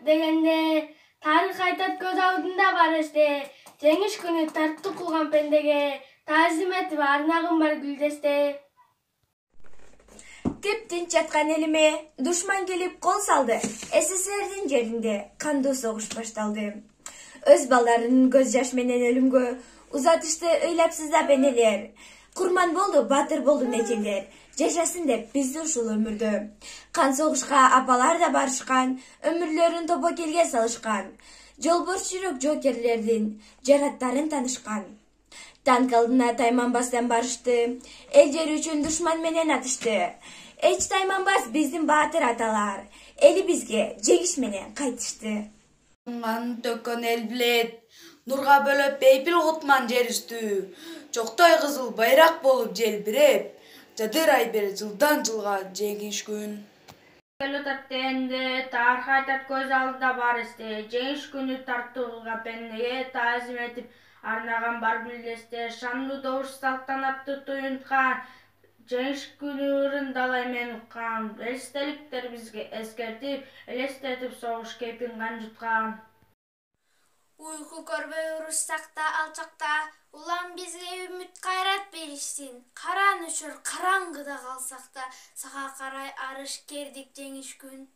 дегенде тарых айтат көз алдында бар эсте. Жеңиш күнү тартуу кылган пендеге таазим этип арнагым бар гүлдесте. Тип-тинч жаткан элиме душман келип кол салды. СССРдин жеринде кандуу согуш башталды. Өз балдарынын көз жаш менен өлүмгө узатышты ыйлапсыздап энелер. Курман болду, батыр болду нечелер. Жашасын деп бизди ушул өмүрдө. Кан согушка апалар да барышкан, өмүрлөрүн топо келге салышкан. Жолборс жүрөк жоокерлердин жараттарын танышкан. Танк алдына тайманбастан барышты, эл жери үчүн душман менен атышты. Эч тайманбас биздин баатыр аталар, эли бизге жеңиш менен кайтышты. Ан төккөн эл билет, нурга бөлөп бейпил кутман жер үстү. Чоктой кызыл байрак болуп желбиреп, жадырай бер жылдан жылга жеңиш күн. Өтөт дегенде тарых айтат көз алдында бар эсте. Жеңиш күнү тартуу кылган пендеге таазим этип арнаган бар гүлдесте. Шамдуу добуш салтанаттуу туюнткан жеңиш күнү ырымдалай мен уккан. Эстеликтер бизге эскертип, элестетип согуш кейпин канжыткан. Uyku көрбөй урушсак да алчакта, улам бизге үмүт кайрат беришсин. Каран өчөр караңгыда калсак да, сага карай арыш кердик жеңиш күн.